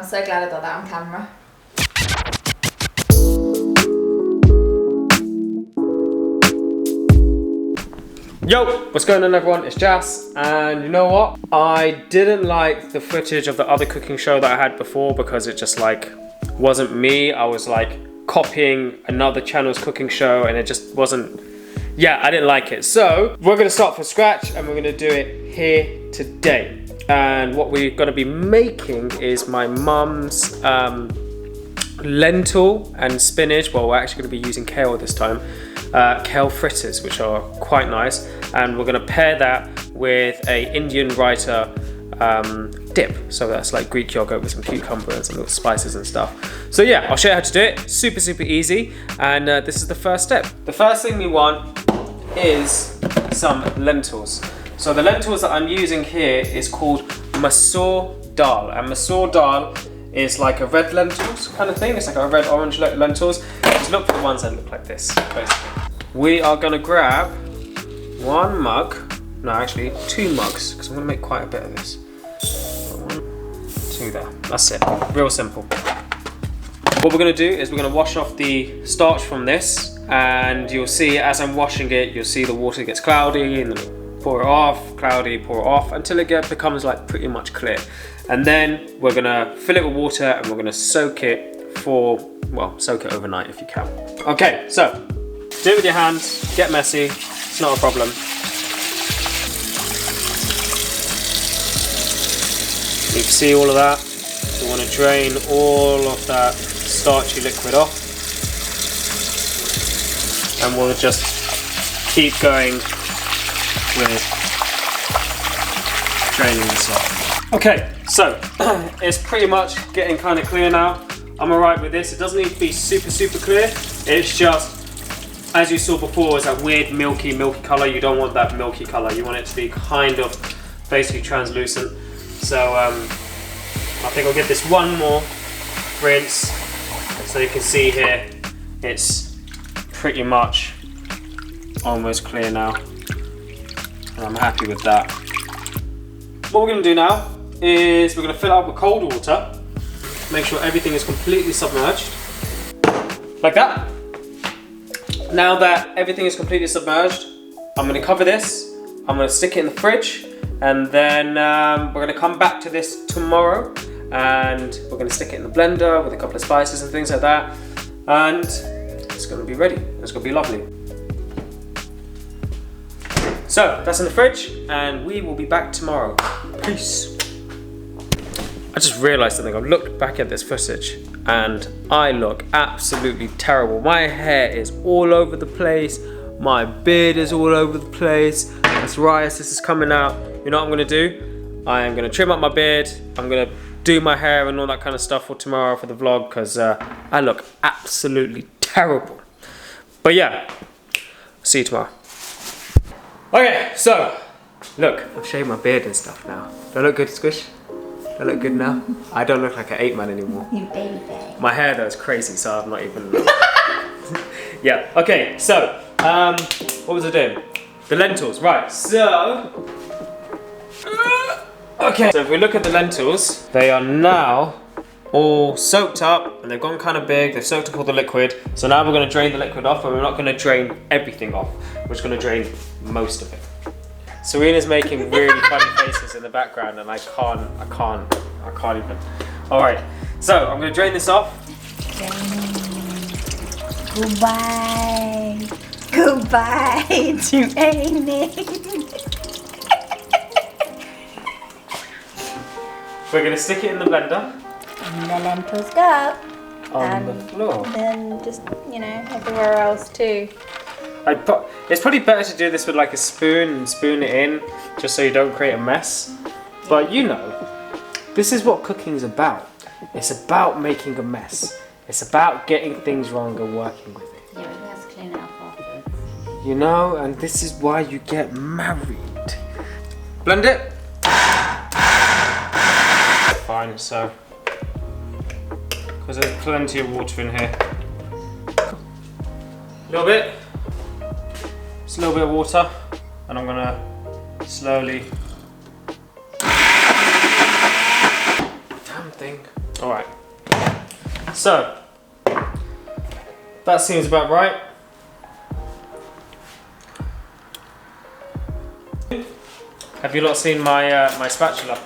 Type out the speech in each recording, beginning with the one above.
so glad I got that on camera. Yo, what's going on everyone? It's Jas, and you know what? I didn't like the footage of the other cooking show that I had before because it just like wasn't me. I was like copying another channel's cooking show and it just wasn't, yeah, I didn't like it. So we're gonna start from scratch and we're gonna do it here today. And what we're gonna be making is my mum's lentil and spinach. Well, we're actually gonna be using kale this time. Kale fritters, which are quite nice, and we're going to pair that with a Indian Raita dip. So that's like Greek yogurt with some cucumbers and little spices and stuff. So yeah, I'll show you how to do it. Super easy, and this is the first step. The first thing we want is some lentils. So the lentils that I'm using here is called masoor dal, and masoor dal is like a red lentils kind of thing. It's like a red orange lentils. Just look for the ones that look like this, basically. We are gonna grab one mug, no actually 2 mugs, because I'm gonna make quite a bit of this. 1, 2 there, that's it, real simple. What we're gonna do is we're gonna wash off the starch from this, and you'll see as I'm washing it, you'll see the water gets cloudy, and then pour it off, cloudy, pour it off, until it becomes like pretty much clear. And then we're gonna fill it with water and we're gonna soak it for, well, soak it overnight if you can. Okay, so do it with your hands, get messy, it's not a problem. You can see all of that. You wanna drain all of that starchy liquid off. And we'll just keep going with draining this off. Okay, so it's pretty much getting kind of clear now. I'm alright with this. It doesn't need to be super clear. It's just, as you saw before, it's that weird milky colour. You don't want that milky colour. You want it to be kind of basically translucent. So I think I'll give this one more rinse. So you can see here, it's pretty much almost clear now. And I'm happy with that. What we're going to do now is we're going to fill it up with cold water. Make sure everything is completely submerged. Like that. Now that everything is completely submerged, I'm going to cover this. I'm going to stick it in the fridge. And then we're going to come back to this tomorrow. And we're going to stick it in the blender with a couple of spices and things like that. And it's going to be ready. It's going to be lovely. So that's in the fridge, and we will be back tomorrow. Peace. I just realised something. I've looked back at this footage and I look absolutely terrible. My hair is all over the place. My beard is all over the place. Psoriasis is coming out. You know what I'm gonna do? I am gonna trim up my beard. I'm gonna do my hair and all that kind of stuff for tomorrow for the vlog, because I look absolutely terrible. But yeah, see you tomorrow. Okay, so look, I've shaved my beard and stuff now. Do I look good, Squish? Do I look good now? I don't look like an 8 man anymore. You baby face. My hair though is crazy, so I'm not even. Yeah. Okay. So, what was I doing? The lentils, right? So, okay. So if we look at the lentils, they are now all soaked up and they've gone kind of big. They've soaked up all the liquid. So now we're going to drain the liquid off, but we're not going to drain everything off. We're just going to drain most of it. Serena's making really funny faces in the background, and I can't even. All right, so I'm going to drain this off. Goodbye to raining. We're going to stick it in the blender. And the lentils go. On the floor. And then just, you know, everywhere else too. It's probably better to do this with like a spoon and spoon it in, just so you don't create a mess. But you know, this is what cooking's about. It's about making a mess. It's about getting things wrong and working with it. Yeah, but let's clean it up afterwards. You know, and this is why you get married. Blend it. Fine, so. Because there's plenty of water in here. A little bit. Just a little bit of water, and I'm gonna slowly. Damn thing. All right. So that seems about right. Have you lot seen my my spatula?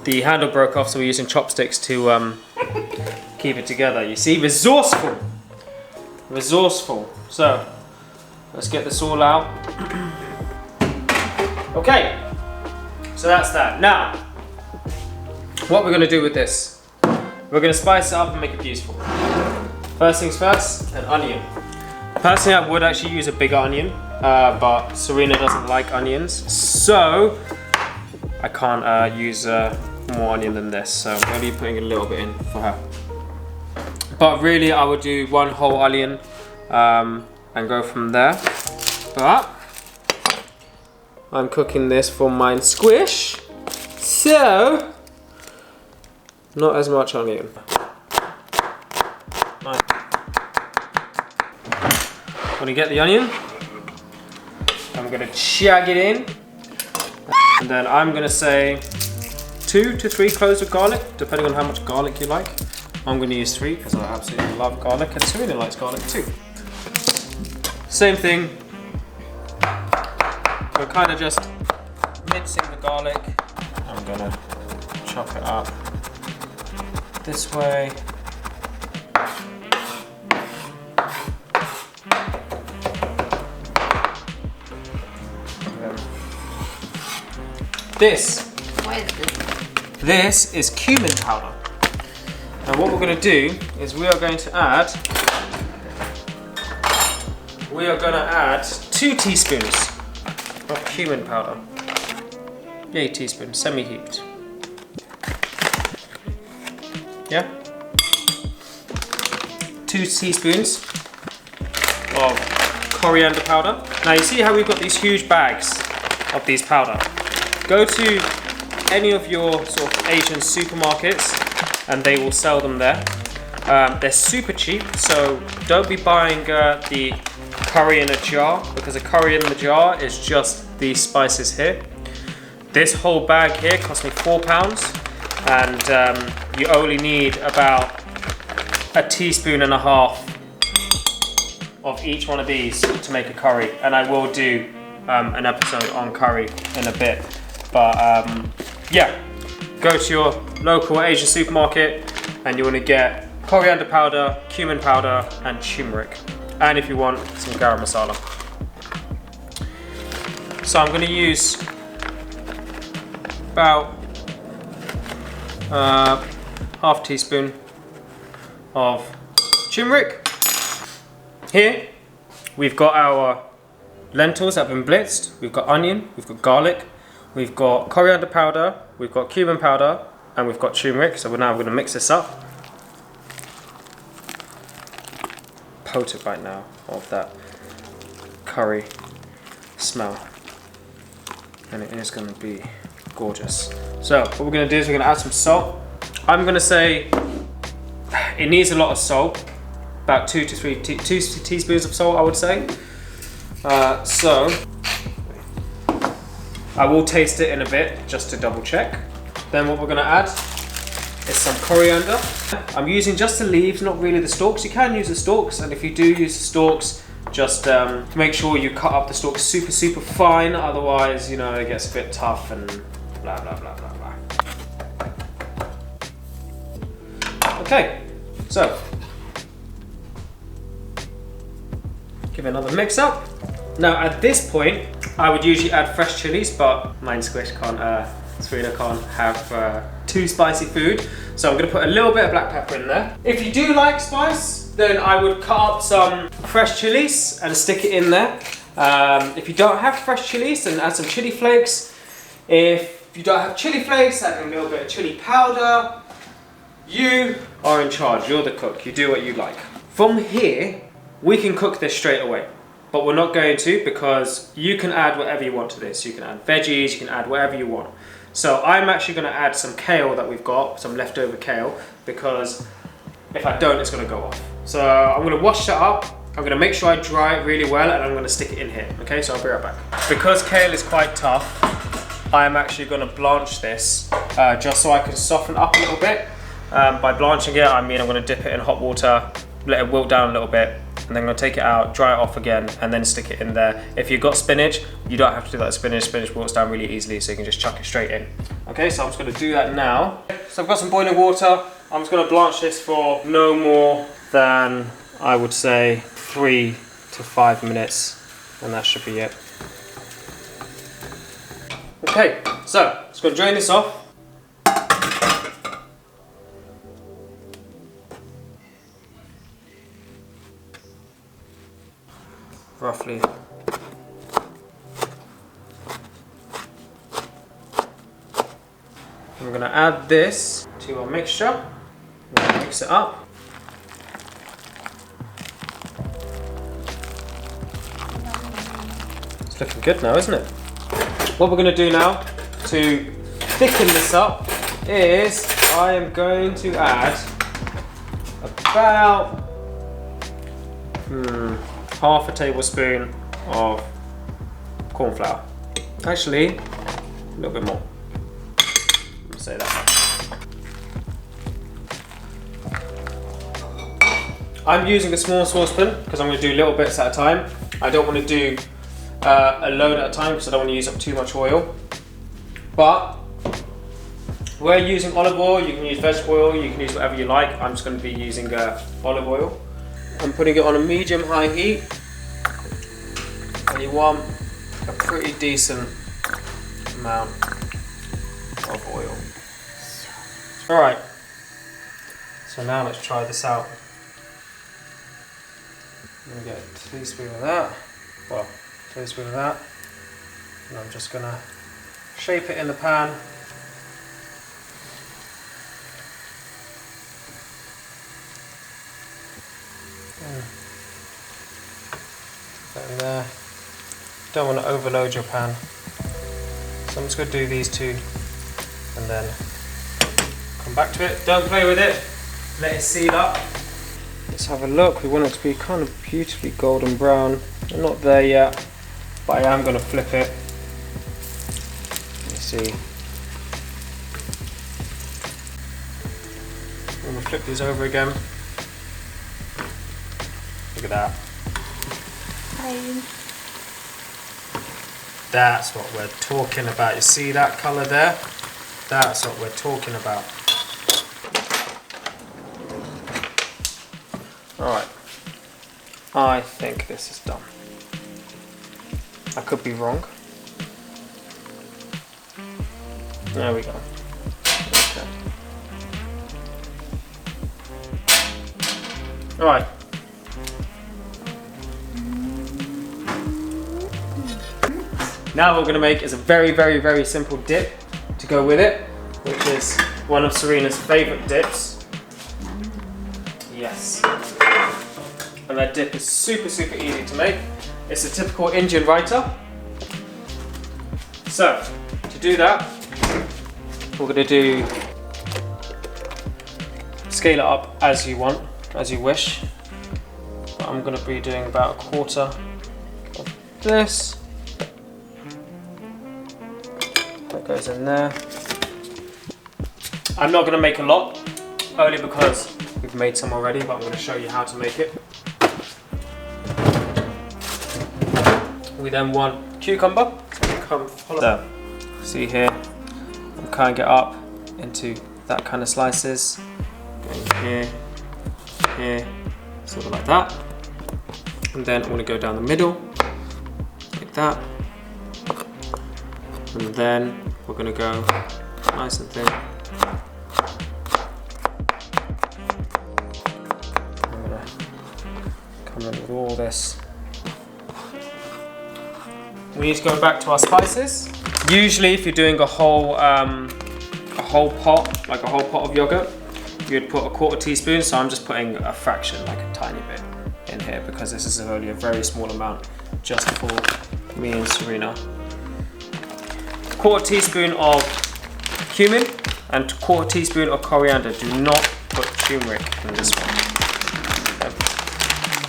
The handle broke off, so we're using chopsticks to keep it together. You see, resourceful. Resourceful. So let's get this all out. Okay, so that's that. Now, what we're gonna do with this, we're gonna spice it up and make it beautiful. First things first, an onion. Personally, I would actually use a bigger onion, but Serena doesn't like onions, so I can't use more onion than this, so I'm going to be putting a little bit in for her. But really, I would do one whole onion and go from there. But I'm cooking this for mine squish, so not as much onion. Right. When you get the onion, I'm going to shag it in, and then I'm going to say 2 to 3 cloves of garlic, depending on how much garlic you like. I'm going to use 3 because I absolutely love garlic, and Serena likes garlic too. Same thing. We're kind of just mincing the garlic. I'm going to chop it up this way. What is this? This is cumin powder. And what we're going to do is we are going to add 2 teaspoons of cumin powder. Yay, teaspoon, semi-heaped. Yeah? 2 teaspoons of coriander powder. Now you see how we've got these huge bags of these powder. Go to any of your sort of Asian supermarkets and they will sell them there. They're super cheap, so don't be buying the curry in a jar, because a curry in the jar is just these spices here. This whole bag here cost me £4, and you only need about 1.5 teaspoons of each one of these to make a curry, and I will do an episode on curry in a bit. But yeah, go to your local Asian supermarket and you want to get coriander powder, cumin powder, and turmeric. And if you want, some garam masala. So I'm going to use about half teaspoon of turmeric. Here we've got our lentils that have been blitzed, we've got onion, we've got garlic, we've got coriander powder, we've got cumin powder, and we've got turmeric. So now we're going to mix this up. Potent right now of that curry smell, and it is going to be gorgeous. So what we're going to do is we're going to add some salt. I'm going to say it needs a lot of salt, about 2 to 3 teaspoons of salt, I would say. So I will taste it in a bit just to double check. Then what we're going to add is some coriander. I'm using just the leaves, not really the stalks. You can use the stalks, and if you do use the stalks, just make sure you cut up the stalks super fine, otherwise, you know, it gets a bit tough and blah blah blah blah blah. Okay, so give it another mix up. Now at this point, I would usually add fresh chilies, but mine squish can't, Serena can't have too spicy food. So I'm gonna put a little bit of black pepper in there. If you do like spice, then I would cut up some fresh chilies and stick it in there. If you don't have fresh chilies, then add some chili flakes. If you don't have chili flakes, add a little bit of chili powder. You are in charge, you're the cook, you do what you like. From here, we can cook this straight away. But we're not going to, because you can add whatever you want to this. You can add veggies, you can add whatever you want. So I'm actually going to add some kale that we've got, some leftover kale, because if I don't, it's going to go off. So I'm going to wash that up, I'm going to make sure I dry it really well, and I'm going to stick it in here. Okay, so I'll be right back. Because kale is quite tough, I'm actually going to blanch this just so I can soften up a little bit. By blanching it, I mean I'm going to dip it in hot water, let it wilt down a little bit, and then I'm going to take it out, dry it off again, and then stick it in there. If you've got spinach, you don't have to do that with spinach. Spinach wilts down really easily, so you can just chuck it straight in. Okay, so I'm just going to do that now. So I've got some boiling water. I'm just going to blanch this for no more than, I would say, 3 to 5 minutes, and that should be it. Okay, so just going to drain this off. Roughly. I'm going to add this to our mixture. I'm going to mix it up. It's looking good now, isn't it? What we're going to do now to thicken this up is I am going to add about half a tablespoon of cornflour. Actually, a little bit more. Let's say that. I'm using a small saucepan because I'm going to do little bits at a time. I don't want to do a load at a time because I don't want to use up too much oil. But we're using olive oil, you can use vegetable oil, you can use whatever you like. I'm just going to be using olive oil. I'm putting it on a medium-high heat, and you want a pretty decent amount of oil. Alright, so now let's try this out. I'm going to get a teaspoon of that, well, a teaspoon of that, and I'm just going to shape it in the pan. That in there. Don't want to overload your pan, so I'm just going to do these two and then come back to it. Don't play with it, let it seal up. Let's have a look. We want it to be kind of beautifully golden brown. I'm not there yet, but I am going to flip it. Let's see. I'm going to flip these over again. Look at that. Hi. That's what we're talking about. You see that colour there? That's what we're talking about. Alright. I think this is done. I could be wrong. There we go. Okay. Alright. Now what we're going to make is a very, very, very simple dip to go with it, which is one of Serena's favourite dips. Yes. And that dip is super, super easy to make. It's a typical Indian Raita. So, to do that, we're going to do, scale it up as you want, as you wish. But I'm going to be doing about 1/4 of this. That goes in there. I'm not going to make a lot, only because we've made some already, but I'm going to show you how to make it. We then want cucumber. Come follow. So, see here, I'm cutting it up into that kind of slices. Going here, here, sort of like that. And then I'm going to go down the middle, like that. And then we're going to go nice and thin. I'm going to come in with all this. We need to go back to our spices. Usually if you're doing a whole pot, like a whole pot of yogurt, you'd put a 1/4 teaspoon, so I'm just putting a fraction, like a tiny bit in here, because this is only a very small amount just for me and Serena. 1/4 teaspoon of cumin and 1/4 teaspoon of coriander. Do not put turmeric in this one.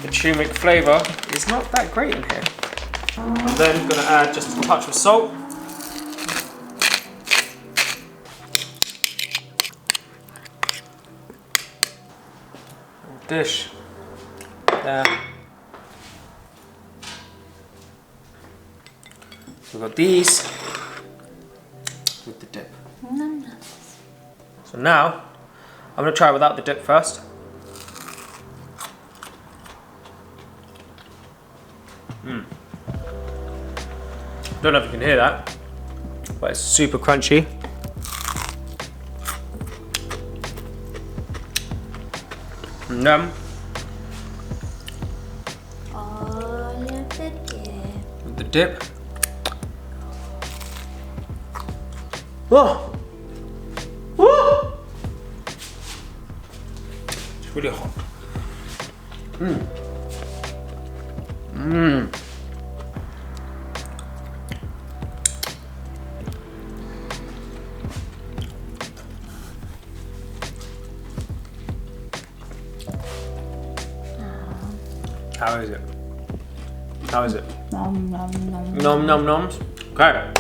The turmeric flavour is not that great in here. I'm then going to add just a touch of salt. dish there. So we've got these with the dip. So now I'm going to try without the dip first. Don't know if you can hear that, but it's super crunchy. And then with the dip. Oh! Woo! It's really hot. How is it? How is it? Nom nom nom. Nom nom noms. Okay.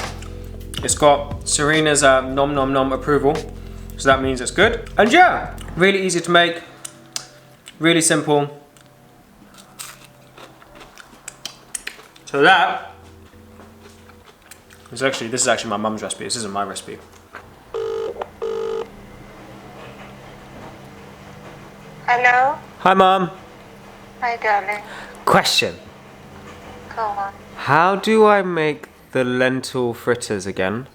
It's got Serena's nom nom nom approval, so that means it's good. And yeah, really easy to make, really simple. So that is actually, this is actually my mum's recipe. This isn't my recipe. Hello? Hi, Mum. Hi, darling. Question. Go on. How do I make the lentil fritters again?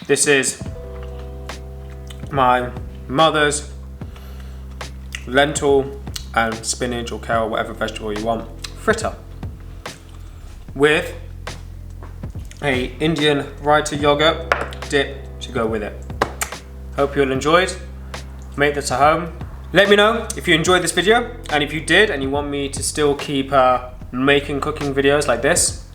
This is my mother's lentil and spinach or kale, whatever vegetable you want, fritter with a Indian Raita yogurt dip to go with it. Hope you'll enjoy it. Make this at home. Let me know if you enjoyed this video, and if you did and you want me to still keep making cooking videos like this,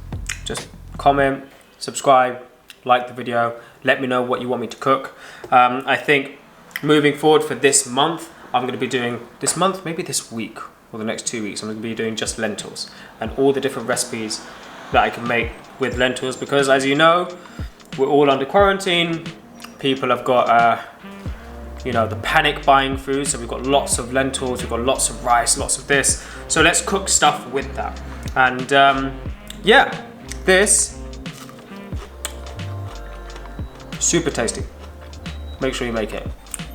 just comment, subscribe, like the video, let me know what you want me to cook. I think moving forward for this month, I'm going to be doing, this month, maybe this week or the next 2 weeks, I'm going to be doing just lentils and all the different recipes that I can make with lentils, because as you know, we're all under quarantine. People have got you know, the panic buying food, so we've got lots of lentils, we've got lots of rice, lots of this, so let's cook stuff with that. And yeah, this super tasty. Make sure you make it.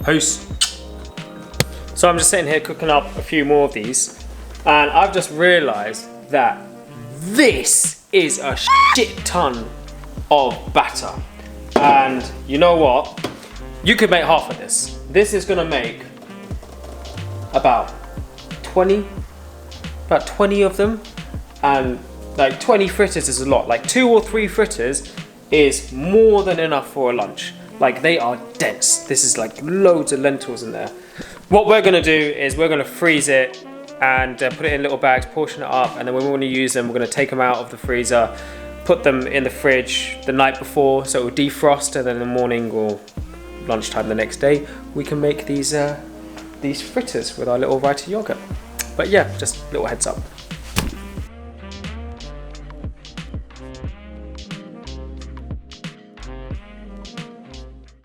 Peace. So I'm just sitting here cooking up a few more of these, and I've just realized that this is a shit ton of batter. And you know what? You could make half of this. This is gonna make about 20 of them, and like 20 fritters is a lot. Like 2 or 3 fritters is more than enough for a lunch. Like, they are dense. This is like loads of lentils in there. What we're gonna do is we're gonna freeze it and put it in little bags, portion it up, and then when we wanna use them, we're gonna take them out of the freezer, put them in the fridge the night before so it will defrost, and then in the morning or lunchtime the next day, we can make these fritters with our little Raita yogurt. But yeah, just a little heads up.